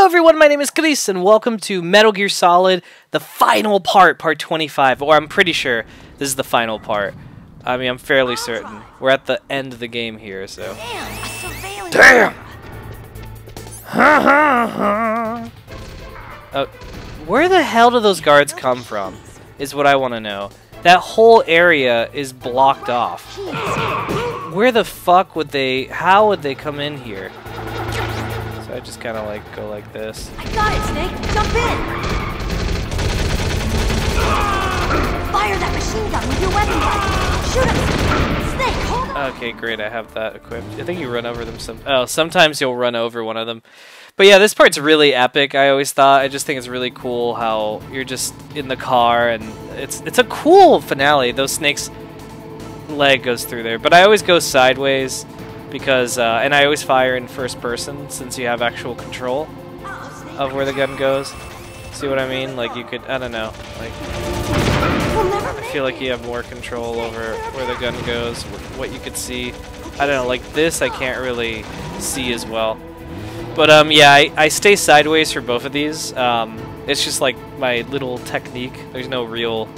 Hello everyone, my name is Chris, and welcome to Metal Gear Solid, the final part, part 25, or I'm pretty sure this is the final part. I mean, I'm fairly certain. We're at the end of the game here, so... Damn! Where the hell do those guards come from, is what I want to know. That whole area is blocked off. Where the fuck would they... how would they come in here? I just kind of like go like this. I got it, Snake. Jump in. Fire that machine gun with your weapon rifle. Shoot him. Snake, hold on. Okay, great. I have that equipped. I think you run over them some. Oh, sometimes you'll run over one of them. But yeah, this part's really epic. I always thought. I just think it's really cool how you're just in the car and it's a cool finale. Those snakes' leg goes through there, but I always go sideways. Because, and I always fire in first person since you have actual control of where the gun goes. See what I mean? Like you could, I don't know, like, I feel like you have more control over where the gun goes, what you could see. I don't know, like this I can't really see as well. But yeah, I stay sideways for both of these. It's just like my little technique. There's no real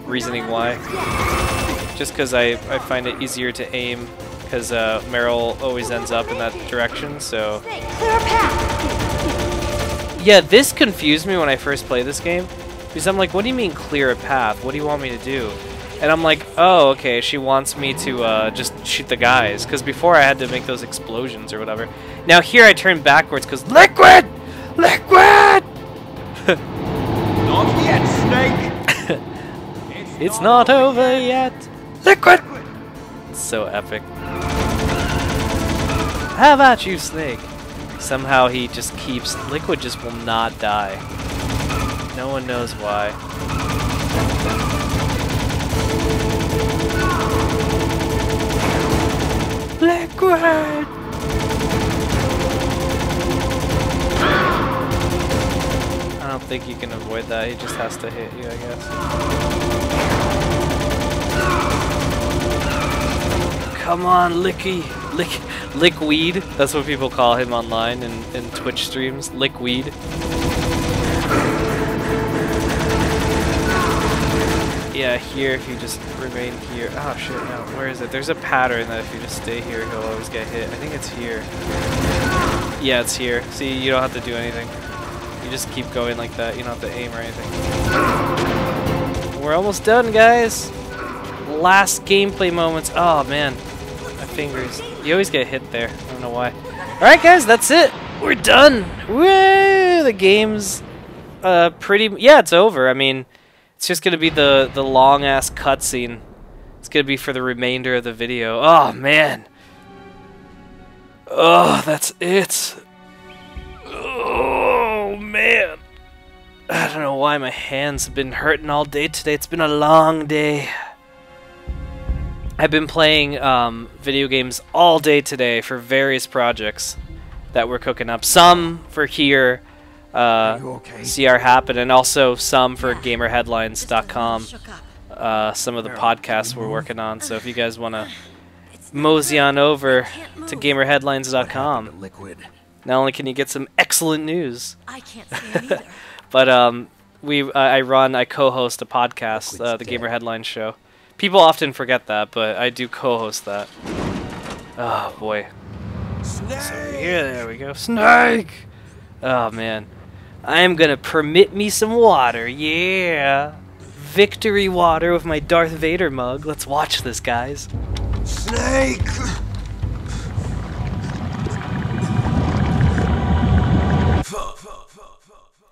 reasoning why. Just because I find it easier to aim. Because Meryl always ends up in that direction, so... Yeah, this confused me when I first played this game. Because I'm like, what do you mean clear a path? What do you want me to do? And I'm like, oh, okay, she wants me to just shoot the guys. Because before I had to make those explosions or whatever. Now here I turn backwards because Liquid! Liquid! Not yet, Snake! It's not over yet. Liquid! It's so epic. How about you, Snake? Somehow he just keeps... Liquid just will not die. No one knows why. Liquid! I don't think you can avoid that. He just has to hit you, I guess. Come on, Licky. Lickweed. That's what people call him online in Twitch streams. Lickweed. Yeah, here if you just remain here. Oh shit, no. Where is it? There's a pattern that if you just stay here, he'll always get hit. I think it's here. Yeah, it's here. See, you don't have to do anything. You just keep going like that. You don't have to aim or anything. We're almost done, guys. Last gameplay moments. Oh man. My fingers. You always get hit there. I don't know why. Alright guys, that's it. We're done. Woo! The game's pretty... Yeah, it's over. I mean, it's just going to be the long-ass cutscene. It's going to be for the remainder of the video. Oh, man. Oh, that's it. Oh, man. I don't know why my hands have been hurting all day today. It's been a long day. I've been playing video games all day today for various projects that we're cooking up. Some for here, CR Happen, and also some for GamerHeadlines.com. Some of the podcasts we're working on. So if you guys want to mosey on over to GamerHeadlines.com, not only can you get some excellent news, I can't see it either. but I co-host a podcast, the Gamer Headlines Show. People often forget that, but I do co-host that. Oh boy. Snake! So here, there we go. Snake! Oh man. I am gonna permit me some water, yeah! Victory water with my Darth Vader mug. Let's watch this, guys. Snake!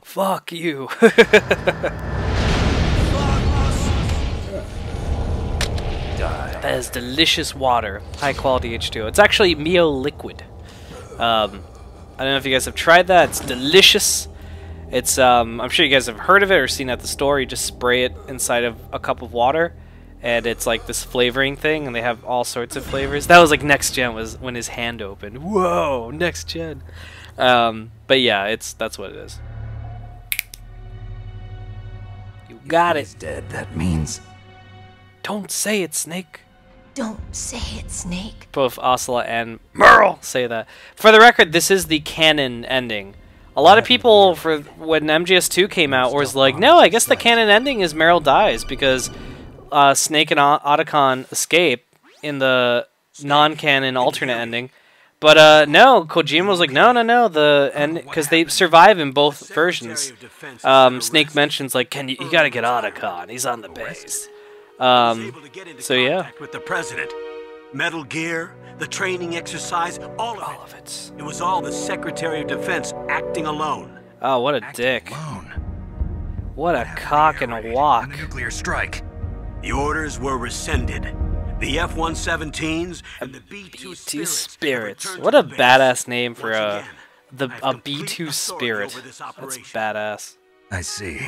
Fuck you. That is delicious water. High quality H2O. It's actually Mio Liquid. I don't know if you guys have tried that. It's delicious. It's I'm sure you guys have heard of it or seen it at the store. You just spray it inside of a cup of water and it's like this flavoring thing and they have all sorts of flavors. That was like next gen was when his hand opened. Whoa, next gen. But yeah, that's what it is. You got it. He's dead. That means... Don't say it, Snake. Don't say it, Snake. Both Osla and Merle say that. For the record, this is the canon ending. A lot of people, for when MGS2 came out, was like, no, I guess the canon ending is Meryl dies because Snake and Otacon escape in the non-canon alternate ending. But no, Kojima was like, no, the end, because they survive in both versions. Snake mentions like, you gotta get Otacon, he's on the base. So yeah. With the president, Metal Gear, the training exercise, all of it. It was all the Secretary of Defense acting alone. Oh, what a dick! What a cock and a walk! Nuclear strike. The orders were rescinded. The F-117s and the B-2 Spirits. What a badass name for a B-2 Spirit. That's badass. I see.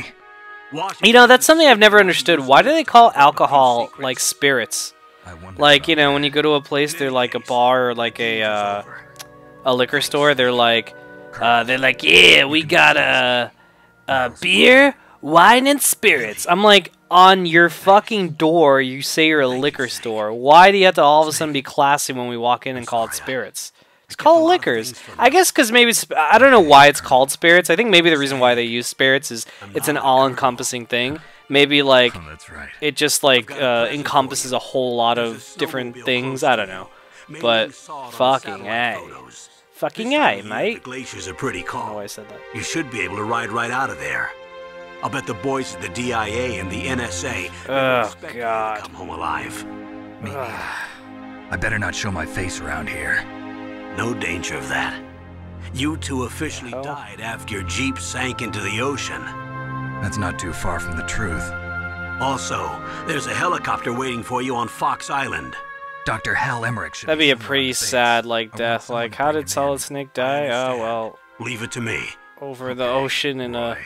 You know, that's something I've never understood. Why do they call alcohol like spirits? Like, you know, when you go to a place, they're like a bar or like a liquor store. They're like, yeah, we got a beer, wine, and spirits. I'm like, on your fucking door, you say you're a liquor store. Why do you have to all of a sudden be classy when we walk in and call it spirits? It's called liquors. I guess because maybe I don't know why it's called spirits. I think maybe the reason why they use spirits is it's an all-encompassing thing. Maybe like it just like encompasses a whole lot of different things. I don't know, but fucking A, mate. The glaciers are pretty I don't know calm. why I said that. You should be able to ride right out of there. I'll bet the boys at the DIA and the NSA Oh expect you to God. come home alive. Me neither. I better not show my face around here. No danger of that. You two officially Oh. died after your Jeep sank into the ocean. That's not too far from the truth. Also, there's a helicopter waiting for you on Fox Island. Dr. Hal Emmerich should That'd be a somewhere on pretty the base. sad like I want death. someone Like, to how bring did him Solid in. Snake die? Oh well, Leave it to me. over the ocean in a.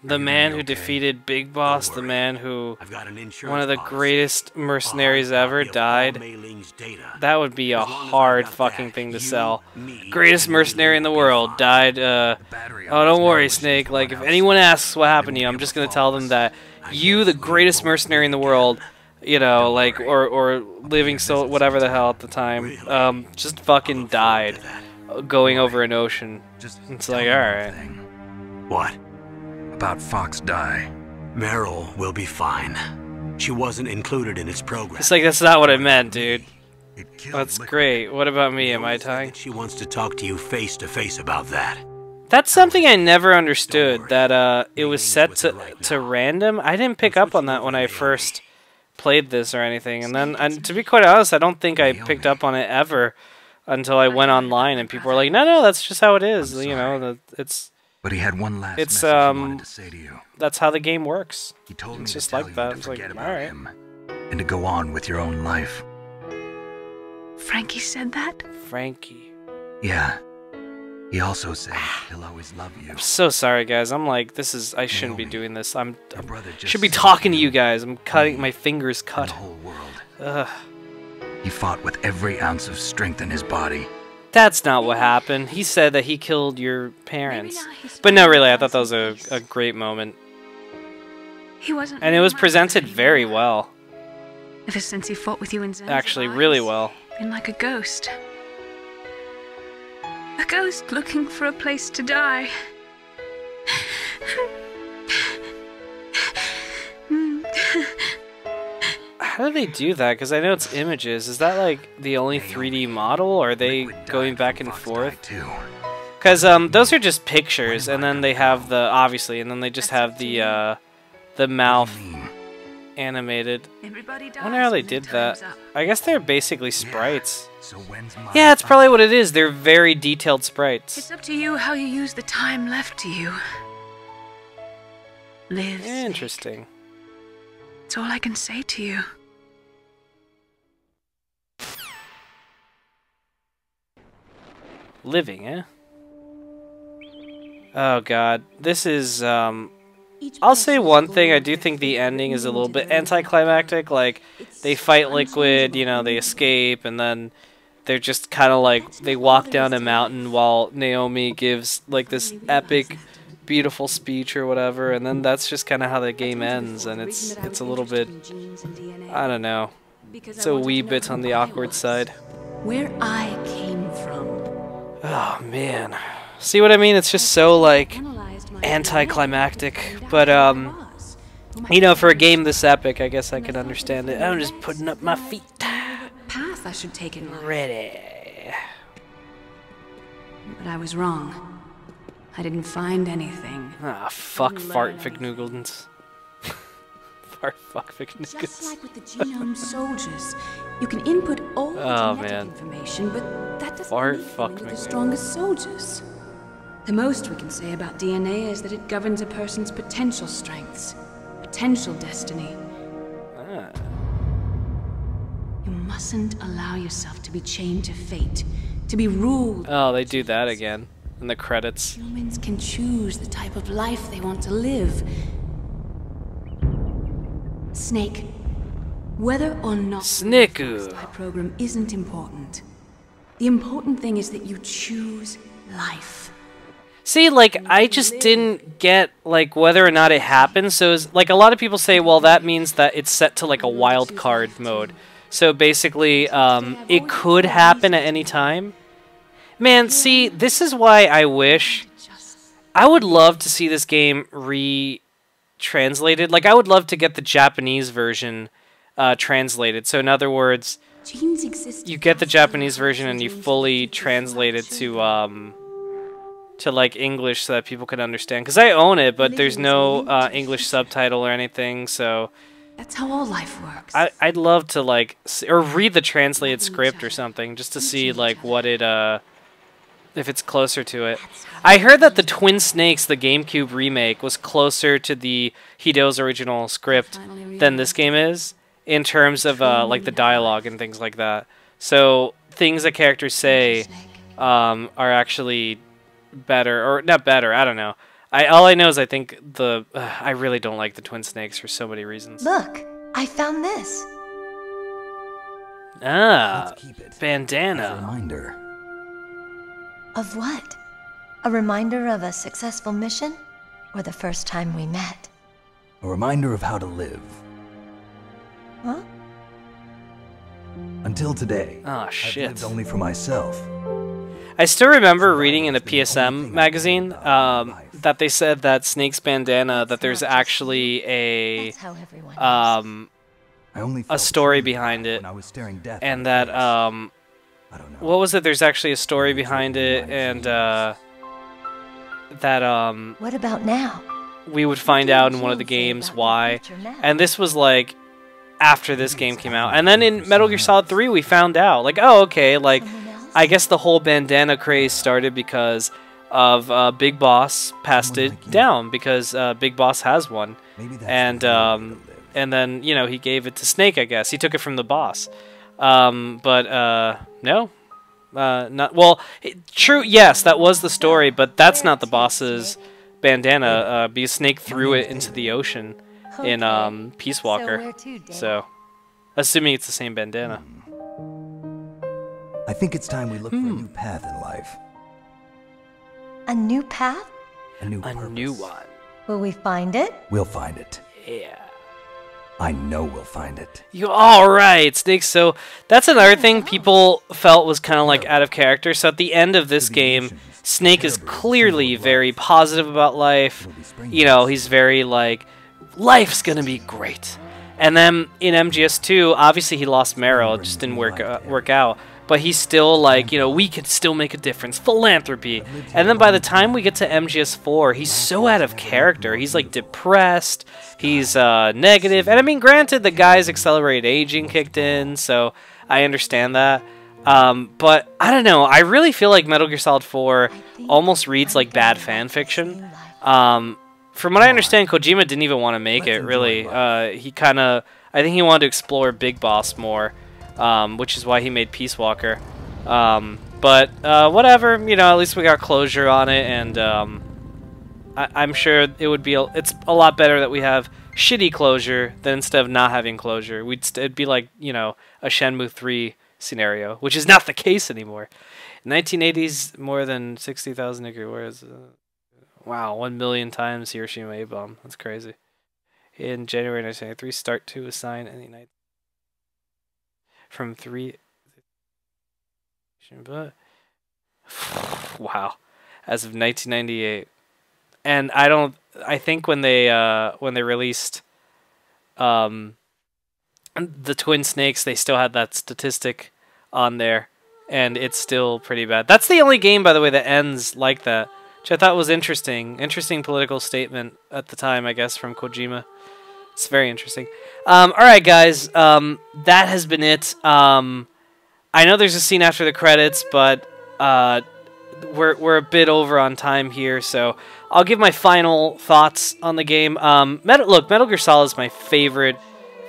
The man who defeated Big Boss, the man who I've got an insurance one of the policy. greatest mercenaries ever died. That would be a hard fucking thing to sell. Greatest mercenary in the world died. Oh, don't worry, Snake. Like, if anyone asks what happened to you, I'm just gonna tell them that you, the greatest mercenary in the world, you know, like, or living so whatever the hell at the time, just fucking died, going over an ocean. It's like, all right. What? About Fox die. Meryl will be fine. She wasn't included in its program. It's like, that's not what I meant, dude. It killed That's Liquor. great. What about me? Am I dying? She wants to talk to you face to face about that. That's something I never understood, that it was set to random. I didn't pick up on that when I first played this or anything. And then, to be quite honest, I don't think I picked up on it ever until I went online and people were like, no, that's just how it is. You know, it's But he had one last It's, message he wanted to say to you. that's how the game works. He told me It's to just tell like you that. to It's like, forget about alright. him and to go on with your own life. Frankie said that? Frankie. Yeah. He also said he'll always love you. I'm so sorry, guys. I'm like, I shouldn't be doing this. Your brother just Should be saved talking to you you guys. I'm cutting, my fingers and cut. the whole world. Ugh. He fought with every ounce of strength in his body. That's not what happened. He said that he killed your parents. Maybe not. He's But no, fine. really, I thought that was a great moment. He wasn't. And it was really presented anymore. very well. Ever since he fought with you in Zanzibar, Actually, really he's well. been like a ghost. A ghost looking for a place to die. How do they do that? Because I know it's images. Is that like the only 3D model, or are they Liquid died going back from and Fox forth? died too. Because those are just pictures, and then they have the obviously, and then they just have the mouth animated. Everybody dies I wonder how they when their did that. time's up. I guess they're basically sprites. So when's my Yeah, that's probably what it is. They're very detailed sprites. It's up to you how you use the time left to you. Live. Snake. Interesting. That's all I can say to you. Living, eh? Oh god. This is, I'll say one thing, I do think the ending is a little bit anticlimactic. Like, they fight Liquid, you know, they escape, and then they're just kind of like, they walk down a mountain while Naomi gives, like, this epic, beautiful speech or whatever, and then that's just kind of how the game ends, and it's a little bit, I don't know, it's a wee bit on the awkward side. Where I came from. Oh man, See what I mean? It's just so, like, Analyzed my anticlimactic. But, you know, for a game this epic, I guess I can understand it. I'm just putting up my feet. path I should take in life. Ready. But I was wrong. I didn't find anything. Ah, fuck Fart Vignugeldens. Fart fuck Just Vignugeldens. like with the genome soldiers, you can input all Oh, genetic man. information, but that doesn't Fart make fuck you into the McNuggets. strongest soldiers. The most we can say about DNA is that it governs a person's potential strengths, potential destiny. Ah. You mustn't allow yourself to be chained to fate, to be ruled. Oh, they do that again in the credits. Humans can choose the type of life they want to live. Snake, whether or not Snickoo. my program isn't important. The important thing is that you choose life. See, like, I just didn't get, like, whether or not it happens. So, like, a lot of people say, well, that means that it's set to, like, a wild card mode. So, basically, it could happen at any time. Man, see, this is why I wish... I would love to see this game re-translated. Like, I would love to get the Japanese version translated. So, in other words, Genes exist. you get the Japanese version and you fully translate it to like English so that people can understand. Because I own it, but there's no English subtitle or anything. So That's how all life works. I'd love to like or read the translated script or something just to see like what it if it's closer to it. I heard that the Twin Snakes, the GameCube remake, was closer to the Hideo's original script than this game is in terms of like the dialogue and things like that. So things that characters say are actually better, or not better, I don't know. All I know is I think I really don't like the Twin Snakes for so many reasons. Look, I found this. Ah, Let's keep it. As a bandana. reminder. Of what? A reminder of a successful mission? Or the first time we met? A reminder of how to live. Huh? Until today, Oh I've shit. lived only for myself. I still remember reading in a PSM magazine that they said that Snake's bandana, that there's actually That's how everyone I only a felt story truly behind it, when I was staring death and in the that face. I don't know. what was it? There's actually a story behind it, and that What about now? we would find out in one of the games why. And this was like after this game came out, and then in Metal Gear Solid 3 we found out like, oh okay, like I guess the whole bandana craze started because of Big Boss passed it down because Big Boss has one, Maybe that's and the only way to live. and then you know he gave it to Snake. I guess he took it from the boss, but no, not well. True, yes, that was the story, but that's not the boss's bandana. Because Snake threw it into the ocean in Peace Walker. So, assuming it's the same bandana. I think it's time we look for a new path in life. A new path? A new A purpose. new one. Will we find it? We'll find it. Yeah. I know we'll find it. You all right, Snake. So that's another thing people felt was kind of like out of character. So at the end of this game, Snake is clearly very positive about life. You know, he's very like, life's gonna be great. And then in MGS2, obviously he lost Meryl. It just didn't work out. But he's still like, you know, we could still make a difference. Philanthropy. And then by the time we get to MGS4, he's so out of character. He's like depressed. He's negative. And I mean, granted, the guy's accelerated aging kicked in, so I understand that. But I don't know. I really feel like Metal Gear Solid 4 almost reads like bad fan fiction. From what I understand, Kojima didn't even want to make it, really. He kind of... I think he wanted to explore Big Boss more. Which is why he made Peace Walker. But whatever, you know, at least we got closure on it, and I'm sure it would be it's a lot better that we have shitty closure than instead of not having closure. It'd be like, you know, a Shenmue 3 scenario, which is not the case anymore. In 1980s, more than 60,000 nuclear wars. Wow, 1 million times Hiroshima A-bomb. That's crazy. In January 1993, Start 2 was signed any night. From 3, but wow. as of 1998. And I think when they released the Twin Snakes, they still had that statistic on there, and it's still pretty bad. That's the only game, by the way, that ends like that, which I thought was interesting. Interesting political statement at the time, I guess, from Kojima. It's very interesting. All right, guys, that has been it. I know there's a scene after the credits, but we're a bit over on time here, so I'll give my final thoughts on the game. Metal Gear Solid is my favorite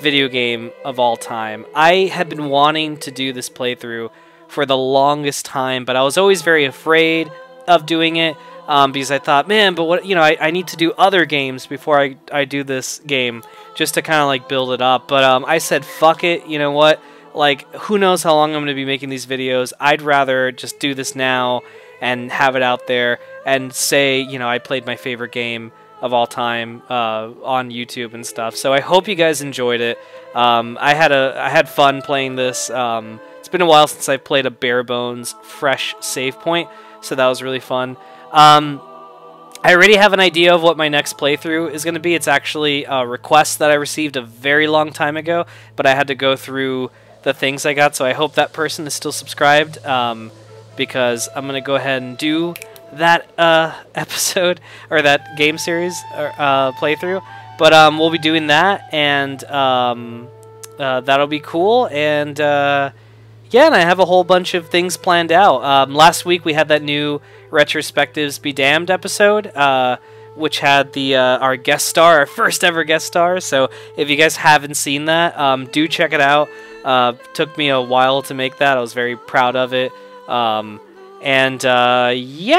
video game of all time. I have been wanting to do this playthrough for the longest time, but I was always very afraid of doing it because I thought, man, but what, I need to do other games before I do this game just to kind of like build it up. But I said, fuck it, you know what? Like, who knows how long I'm going to be making these videos. I'd rather just do this now and have it out there and say, I played my favorite game of all time on YouTube and stuff. So I hope you guys enjoyed it. I had fun playing this. It's been a while since I played a bare bones, fresh save point, so that was really fun. I already have an idea of what my next playthrough is going to be. It's actually a request that I received a very long time ago, but I had to go through the things I got, so I hope that person is still subscribed, because I'm going to go ahead and do that episode, or that game series playthrough. But we'll be doing that, and that'll be cool, and yeah, and I have a whole bunch of things planned out. Last week we had that new Retrospectives Be Damned episode, which had our guest star, our first ever guest star. So if you guys haven't seen that, do check it out. Took me a while to make that. I was very proud of it. Yeah,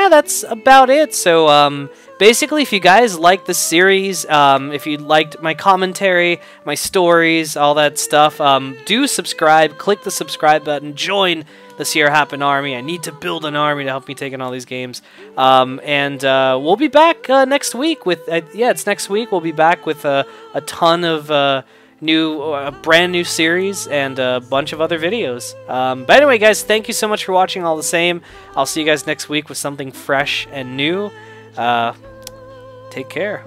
that's about it. So basically, if you guys like the series, if you liked my commentary, my stories, all that stuff, do subscribe. Click the subscribe button. Join the Sierra Happen Army. I need to build an army to help me take in all these games. We'll be back next week with... yeah, it's next week. We'll be back with a ton of... a brand new series and a bunch of other videos. But anyway, guys, thank you so much for watching all the same. I'll see you guys next week with something fresh and new. Take care.